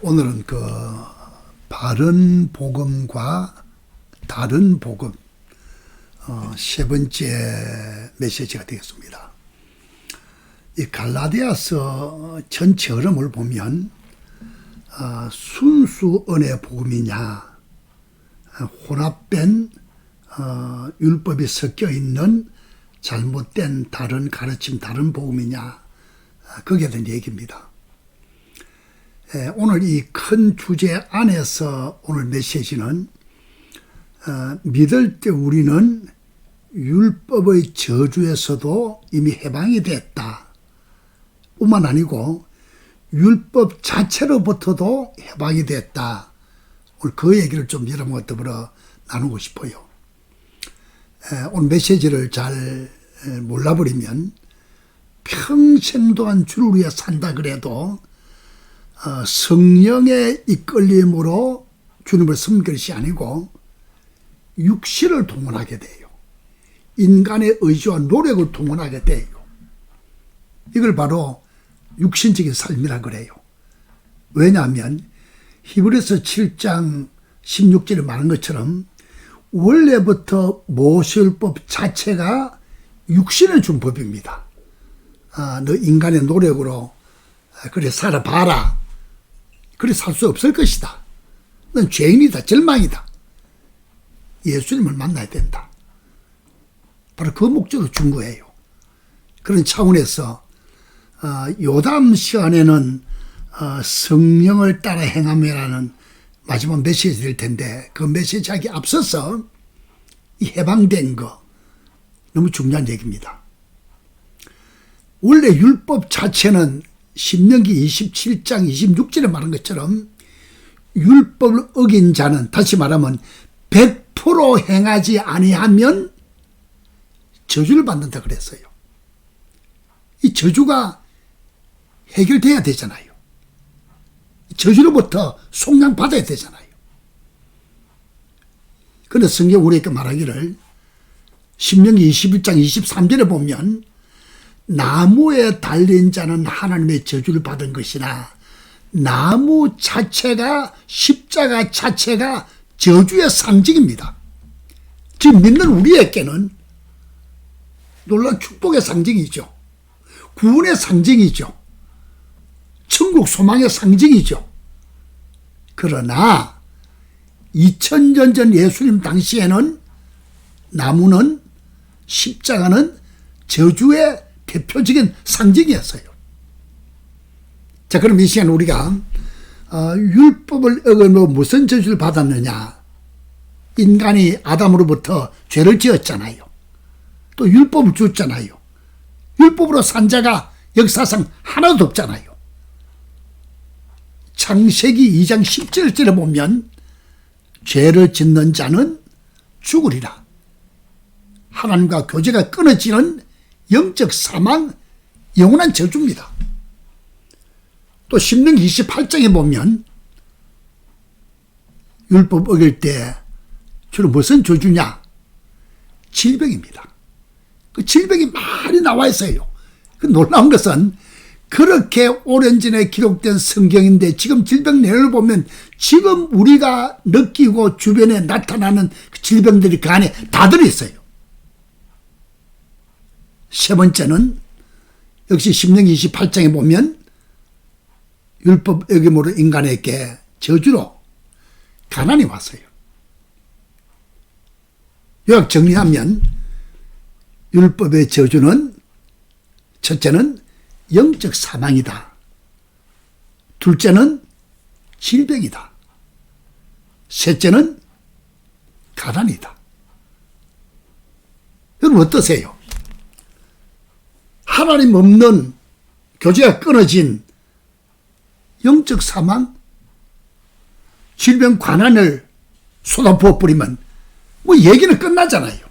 오늘은 바른 복음과 다른 복음 세 번째 메시지가 되겠습니다. 이 갈라디아서 전체 흐름을 보면 순수 은혜 복음이냐, 혼합된 율법이 섞여 있는 잘못된 다른 가르침, 다른 복음이냐, 거기에 대한 얘기입니다. 오늘 이 큰 주제 안에서 오늘 메시지는 믿을 때 우리는 율법의 저주에서도 이미 해방이 됐다 뿐만 아니고 율법 자체로부터도 해방이 됐다. 오늘 그 얘기를 좀 여러분과 더불어 나누고 싶어요. 오늘 메시지를 잘 몰라버리면 평생 동안 주를 위해 산다 그래도 성령의 이끌림으로 주님을 섬길 것이 아니고 육신을 동원하게 돼요. 인간의 의지와 노력을 동원하게 돼요. 이걸 바로 육신적인 삶이라 그래요. 왜냐하면 히브리서 7장 16절에 말한 것처럼 원래부터 모세율법 자체가 육신을 준 법입니다. 너 인간의 노력으로 그래 살아봐라. 그래 살 수 없을 것이다. 넌 죄인이다. 절망이다. 예수님을 만나야 된다. 바로 그 목적으로 준 거예요. 그런 차원에서 요담 시간에는 성령을 따라 행함이라는 마지막 메시지를 텐데 그 메시지하기 앞서서 이 해방된 거 너무 중요한 얘기입니다. 원래 율법 자체는 신명기 27장 26절에 말한 것처럼 율법을 어긴 자는 다시 말하면 100% 행하지 아니하면 저주를 받는다 그랬어요. 이 저주가 해결돼야 되잖아요. 저주로부터 속량받아야 되잖아요. 그런데 성경 우리에게 말하기를 신명기 21장 23절에 보면 나무에 달린 자는 하나님의 저주를 받은 것이나 나무 자체가 십자가 자체가 저주의 상징입니다. 지금 믿는 우리에게는 놀라운 축복의 상징이죠. 구원의 상징이죠. 천국 소망의 상징이죠. 그러나 2000년 전 예수님 당시에는 나무는 십자가는 저주의 대표적인 상징이었어요. 자, 그럼 이 시간 우리가 율법을 어기며 무슨 저주를 받았느냐? 인간이 아담으로부터 죄를 지었잖아요. 또 율법을 줬잖아요. 율법으로 산 자가 역사상 하나도 없잖아요. 창세기 2장 17절에 보면 죄를 짓는 자는 죽으리라. 하나님과 교제가 끊어지는 영적 사망, 영원한 저주입니다. 또 신명기 28장에 보면 율법 어길 때 주로 무슨 저주냐? 질병입니다. 그 질병이 많이 나와 있어요. 그 놀라운 것은 그렇게 오랜 전에 기록된 성경인데 지금 질병 내용을 보면 지금 우리가 느끼고 주변에 나타나는 그 질병들이 그 안에 다 들어있어요. 세 번째는 역시 신명기 28장에 보면 율법 어김으로 인간에게 저주로 가난이 왔어요. 요약 정리하면 율법의 저주는 첫째는 영적 사망이다. 둘째는 질병이다. 셋째는 가난이다. 여러분 어떠세요? 하나님 없는 교제가 끊어진 영적 사망, 질병, 가난을 쏟아부어 버리면 뭐 얘기는 끝나잖아요.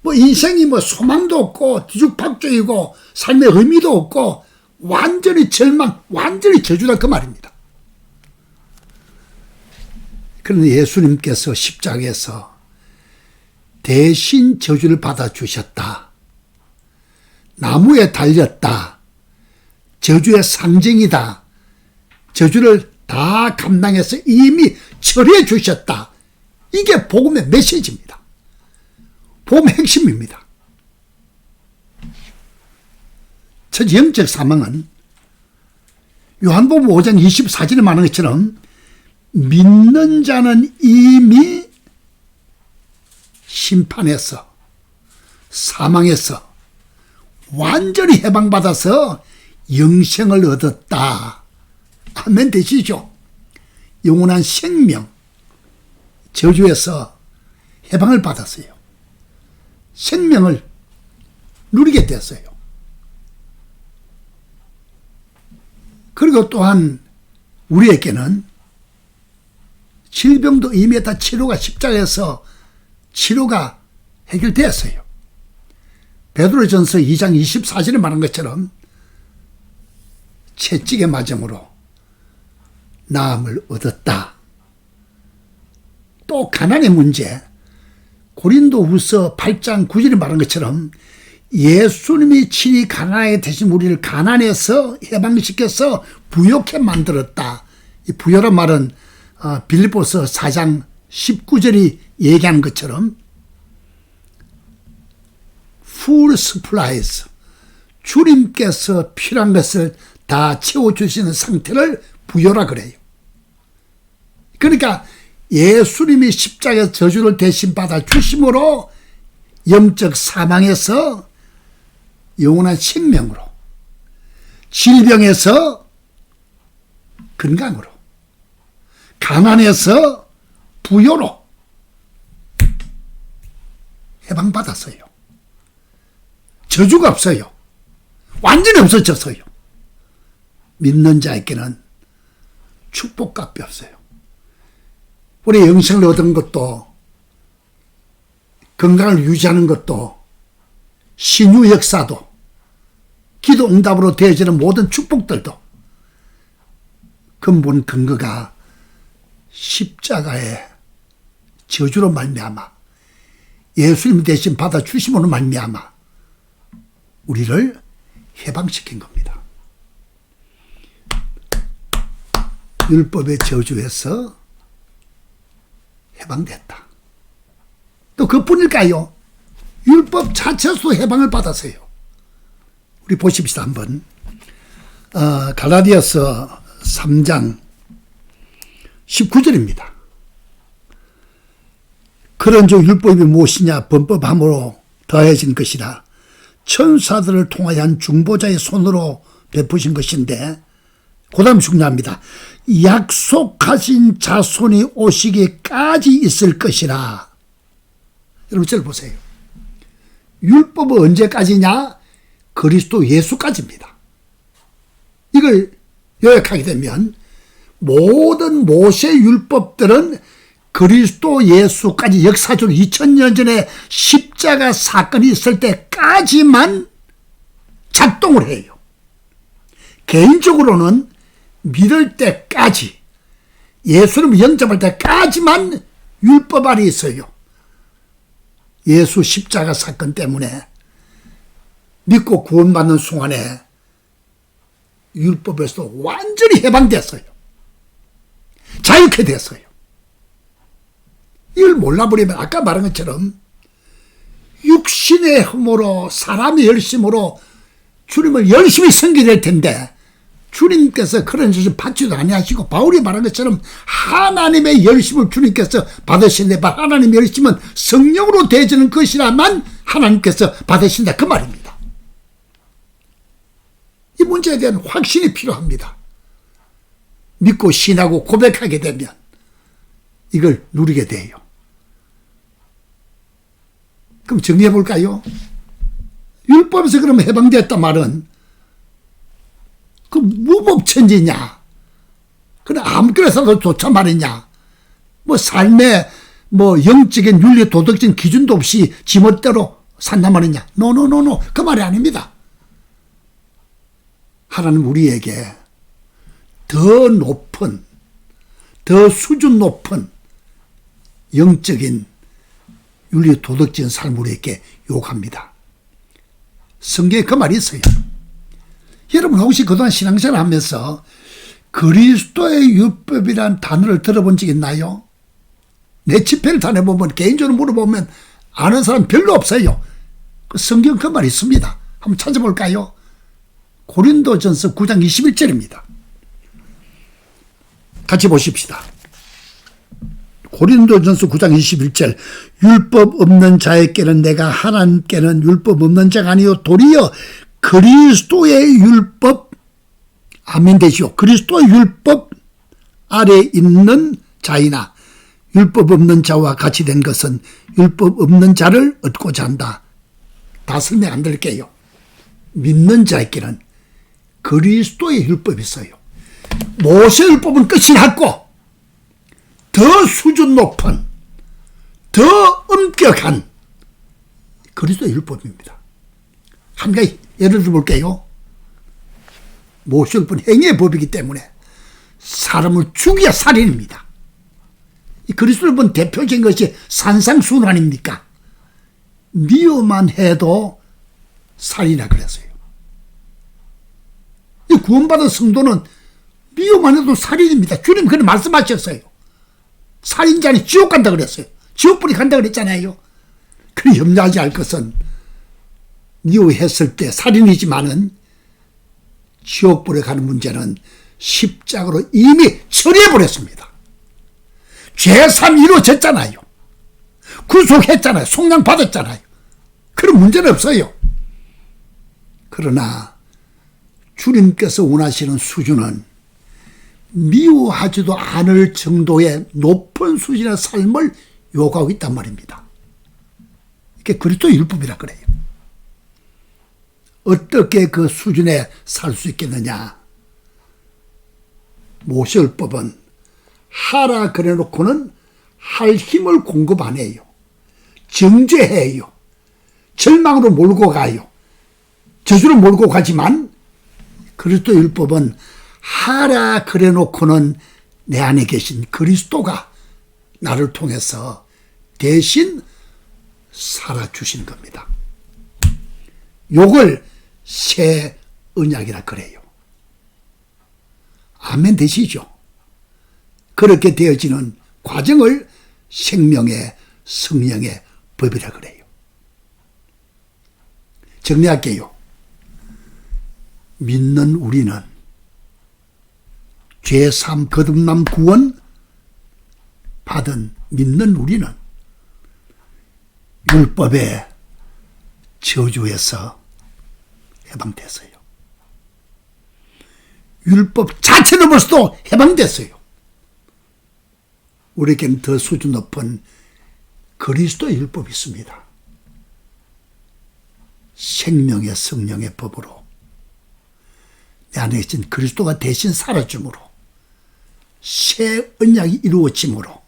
뭐 인생이 뭐 소망도 없고 뒤죽박죽이고 삶의 의미도 없고 완전히 절망, 완전히 저주다 그 말입니다. 그런데 예수님께서 십자가에서 대신 저주를 받아주셨다. 나무에 달렸다. 저주의 상징이다. 저주를 다 감당해서 이미 처리해 주셨다. 이게 복음의 메시지입니다. 복음의 핵심입니다. 첫 영적 사망은 요한복음 5장 24절에 말하는 것처럼 믿는 자는 이미 심판에서, 사망에서 완전히 해방받아서 영생을 얻었다. 아멘 되시죠? 영원한 생명, 저주에서 해방을 받았어요. 생명을 누리게 됐어요. 그리고 또한 우리에게는 질병도 이미 다 치료가 십자가에서 치료가 해결되었어요. 베드로전서 2장 24절에 말한 것처럼 채찍에 맞음으로 나음을 얻었다. 또 가난의 문제, 고린도후서 8장 9절에 말한 것처럼 예수님이 친히 가난하게 되신 우리를 가난에서 해방시켜서 부요케 만들었다. 이 부요란 말은 빌립보서 4장 19절이 얘기하는 것처럼 full supplies, 주님께서 필요한 것을 다 채워주시는 상태를 부요라 그래요. 그러니까 예수님이 십자가에서 저주를 대신 받아 주심으로 영적 사망에서 영원한 생명으로, 질병에서 건강으로, 가난에서 부요로 해방받았어요. 저주가 없어요. 완전히 없어졌어요. 믿는 자에게는 축복값이 없어요. 우리 영생을 얻은 것도, 건강을 유지하는 것도, 신유 역사도, 기도 응답으로 되어지는 모든 축복들도 근본 근거가 십자가의 저주로 말미암아 예수님 대신 받아 주심으로 말미암아 우리를 해방시킨 겁니다. 율법의 저주에서 해방됐다. 또 그뿐일까요? 율법 자체도 해방을 받았어요. 우리 보십시다 한번. 갈라디아서 3장 19절입니다. 그런즉 율법이 무엇이냐? 범법함으로 더해진 것이라 천사들을 통하여 한 중보자의 손으로 베푸신 것인데, 그 다음 중요합니다. 약속하신 자손이 오시기까지 있을 것이라. 여러분 잘 보세요. 율법은 언제까지냐? 그리스도 예수까지입니다. 이걸 요약하게 되면 모든 모세 율법들은 그리스도 예수까지 역사적으로 2000년 전에 십자가 사건이 있을 때까지만 작동을 해요. 개인적으로는 믿을 때까지, 예수를 영접할 때까지만 율법 아래 있어요. 예수 십자가 사건 때문에 믿고 구원받는 순간에 율법에서 완전히 해방됐어요. 자유케 됐어요. 이걸 몰라버리면 아까 말한 것처럼 육신의 힘으로, 사람의 열심으로 주님을 열심히 섬기게 될 텐데, 주님께서 그런 것을 받지도 아니하시고, 바울이 말한 것처럼 하나님의 열심을 주님께서 받으시는데, 하나님의 열심은 성령으로 되어지는 것이라만 하나님께서 받으신다, 그 말입니다. 이 문제에 대한 확신이 필요합니다. 믿고 신하고 고백하게 되면 이걸 누리게 돼요. 그럼 정리해 볼까요? 율법에서 그러면 해방됐단 말은 그 무법천지냐? 그래 아무거나 살아도 좋단 말이냐? 뭐 삶의 뭐 영적인 윤리 도덕적인 기준도 없이 지멋대로 산단 말이냐? 노노노노, 그 말이 아닙니다. 하나님 우리에게 더 높은, 더 수준 높은 영적인 윤리 도덕적인 삶을 우리에게 요구합니다. 성경에 그 말이 있어요. 여러분 혹시 그동안 신앙생활 하면서 그리스도의 율법이란 단어를 들어본 적 있나요? 내 집회를 다녀보면, 개인적으로 물어보면 아는 사람 별로 없어요. 그 성경 그 말 있습니다. 한번 찾아볼까요? 고린도전서 9장 21절입니다. 같이 보십시다. 고린도전서 9장 21절. 율법 없는 자에게는 내가 하나님께는 율법 없는 자가 아니요 도리어 그리스도의 율법, 아멘 되시오. 그리스도의 율법 아래 있는 자이나 율법 없는 자와 같이 된 것은 율법 없는 자를 얻고자 한다. 다 설명 안 드릴게요. 믿는 자에게는 그리스도의 율법이 있어요. 모세 율법은 끝이 났고 더 수준 높은, 더 엄격한 그리스도의 율법입니다. 한 가지 예를 들어볼게요. 모세 율법은 행위의 법이기 때문에 사람을 죽여야 살인입니다. 이 그리스도 율법은 대표적인 것이 산상수훈 아닙니까? 미워만 해도 살인이라 그랬어요. 이 구원받은 성도는 미워만 해도 살인입니다. 주님 그렇게 말씀하셨어요. 살인자는 지옥 간다 그랬어요. 지옥불이 간다 그랬잖아요. 그래 염려하지 않을 것은 미워했을 때 살인이지만은 지옥불에 가는 문제는 십자가로 이미 처리해버렸습니다. 죄삼 이루어졌잖아요. 구속했잖아요. 속량 받았잖아요. 그런 문제는 없어요. 그러나 주님께서 원하시는 수준은 미워하지도 않을 정도의 높은 수준의 삶을 요구하고 있단 말입니다. 이게 그리스도의 율법이라 그래요. 어떻게 그 수준에 살 수 있겠느냐. 모세율법은 하라 그래놓고는 할 힘을 공급 안 해요. 정죄해요. 절망으로 몰고 가요. 저주로 몰고 가지만 그리스도 율법은 하라 그래놓고는 내 안에 계신 그리스도가 나를 통해서 대신 살아주신 겁니다. 요걸 새 언약이라 그래요. 아멘 되시죠? 그렇게 되어지는 과정을 생명의 성령의 법이라 그래요. 정리할게요. 믿는 우리는 죄삼 거듭남 구원 받은 믿는 우리는 율법의 저주에서 해방됐어요. 율법 자체로부터도 해방됐어요. 우리에게는 더 수준 높은 그리스도의 율법이 있습니다. 생명의 성령의 법으로 내 안에 계신 그리스도가 대신 살아줌으로 새 언약이 이루어짐으로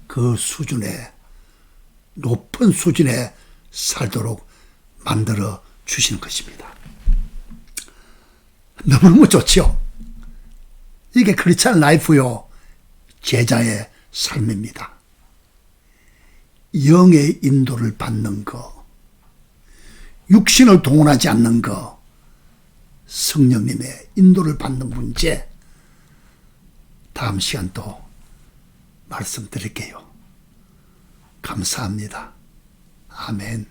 그 수준의 높은 수준에 살도록 만들어 주시는 것입니다. 너무너무 좋죠? 이게 크리스찬 라이프요. 제자의 삶입니다. 영의 인도를 받는 거, 육신을 동원하지 않는 거, 성령님의 인도를 받는 문제, 다음 시간 또 말씀드릴게요. 감사합니다. 아멘.